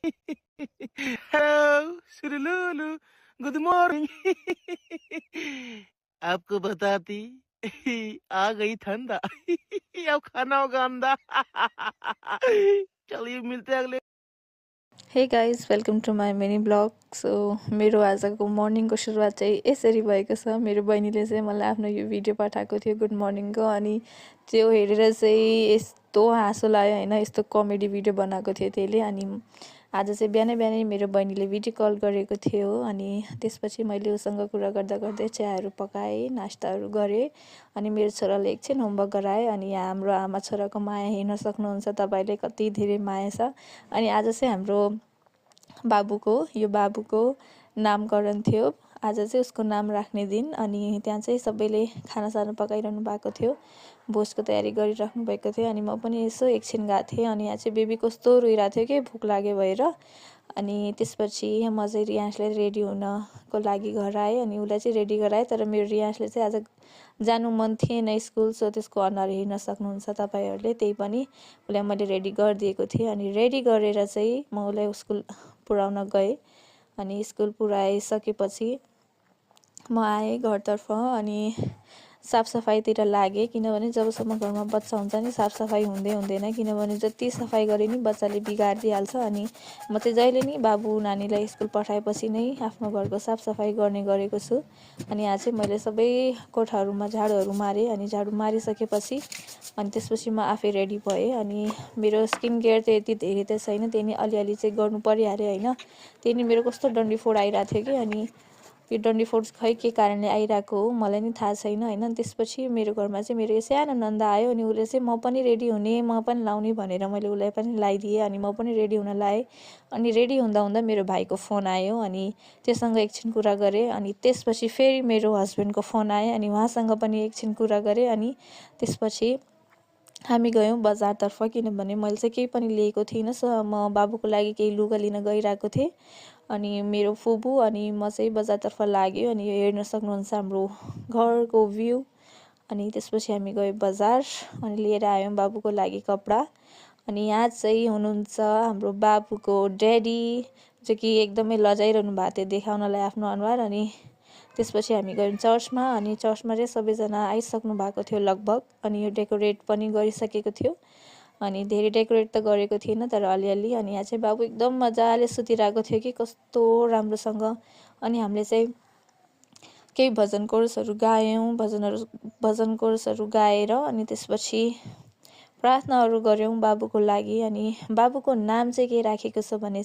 Hello, सुरुलुलु, good morning. आपको बताती आ गई ठंडा। अब खाना होगा अंडा। चलिए मिलते हैं अगले। Hey guys welcome to my mini blog. So मेरो आजको मर्निङको सुरुवात चाहिँ यसरी भएको छ। मेरो बहिनीले चाहिँ मलाई आफ्नो यो भिडियो पठाएको थियो गुड मर्निङको, अनि त्यो हेरेर चाहिँ यस्तो हाँसो लाग्यो होइन। यस्तो कमेडी भिडियो बनाएको थियो त्यसले। अनि आज चाहिँ बिहानै बिहानै मेरो बहिनीले भिडियो कल गरेको थियो, अनि त्यसपछि मैले उसँग कुरा गर्दा गर्दै चियाहरू पकाएँ, नास्ताहरू गरेँ। अनि मेरो छोराले एकछिन होमवर्क गराएँ। अनि यहाँ हाम्रो आमा छोराको माया हेर्न सक्नुहुन्छ तपाईँले, कति धेरै माया छ। अनि आज चाहिँ हाम्रो यो बाबुको नामकरण थियो। आज चाहिँ उसको नाम राख्ने दिन। अनि त्यहाँ चाहिँ सबैले खानासाना पकाइरहनु भएको थियो, भोजको तयारी गरिराख्नु भएको थियो। अनि म पनि यसो एकछिन गएको थिएँ। अनि यहाँ चाहिँ बेबी कस्तो रोइरहेको थियो कि भोक लाग्यो भएर। अनि त्यसपछि म चाहिँ रियान्सलाई रेडी हुनको लागि घर आएँ। अनि उसलाई चाहिँ रेडी गराएँ, तर मेरो रियान्सले चाहिँ आज जानु मन थिएन स्कुल। सो त्यसको अनुहार हेर्न सक्नुहुन्छ तपाईँहरूले। त्यही पनि उसलाई मैले रेडी गरिदिएको थिएँ। अनि रेडी गरेर चाहिँ म उसलाई स्कुल पुऱ्याउन गएँ। अनि स्कुल पुऱ्याइसकेपछि म आएँ घरतर्फ। अनि साफसफाइतिर लागेँ, किनभने जबसम्म घरमा बच्चा हुन्छ नि साफसफाइ हुँदैन। किनभने जति सफाइ गरे नि बच्चाले बिगारिदिइहाल्छ। अनि म चाहिँ जहिले नि बाबु नानीलाई स्कुल पठाएपछि नै आफ्नो घरको साफसफाइ गर्ने गरेको छु। अनि आज चाहिँ मैले सबै कोठाहरूमा झाडुहरू मारेँ। अनि झाडु मारिसकेपछि अनि त्यसपछि म आफै रेडी भएँ। अनि मेरो स्किन केयर त यति धेरै त छैन, त्यही नै अलिअलि चाहिँ गर्नु परिहाल्यो होइन। त्यही नै मेरो कस्तो डन्डीफोड आइरहेको थियो कि। अनि यो डन्डीफोड खै के कारणले आइरहेको हो मलाई नि थाहा छैन होइन। त्यसपछि मेरो घरमा चाहिँ मेरो सानो नन्दा आयो। अनि उसले चाहिँ म पनि रेडी हुने, म पनि लाउने भनेर मैले उसलाई पनि लगाइदिएँ। अनि म पनि रेडी हुन लाएँ। अनि रेडी हुँदा हुँदा मेरो भाइको फोन आयो। अनि त्योसँग एकछिन कुरा गरेँ। अनि त्यसपछि फेरि मेरो हस्बेन्डको फोन आयो। अनि उहाँसँग पनि एकछिन कुरा गरेँ। अनि त्यसपछि हामी गयौँ बजारतर्फ, किनभने मैले चाहिँ केही पनि लिएको थिइनँ। सो म बाबुको लागि केही लुगा लिन गइरहेको थिएँ। अनि मेरो फुबू अनि म चाहिँ बजारतर्फ लाग्यो। अनि यो हेर्न सक्नुहुन्छ हाम्रो घरको भ्यू। अनि त्यसपछि हामी गयौँ बजार अनि लिएर आयौँ बाबुको लागि कपडा। अनि यहाँ चाहिँ हुनुहुन्छ हाम्रो बाबुको ड्याडी, जो कि एकदमै लजाइरहनु भएको थियो देखाउनलाई आफ्नो अनुहार। अनि त्यसपछि हामी गयौँ चर्चमा। अनि चर्चमा चाहिँ सबैजना आइसक्नु भएको थियो लगभग। अनि यो डेकोरेट पनि गरिसकेको थियो। अनि धेरै डेकोरेट त गरेको थिएन, तर अलिअलि। अनि यहाँ चाहिँ बाबु एकदम मजाले सुतिरहेको थियो कि कस्तो राम्रोसँग। अनि हामीले चाहिँ केही भजन कोरसहरू गायौँ, भजन कोरसहरू गाएर अनि त्यसपछि प्रार्थनाहरू गऱ्यौँ बाबुको लागि। अनि बाबुको नाम चाहिँ के राखेको छ भने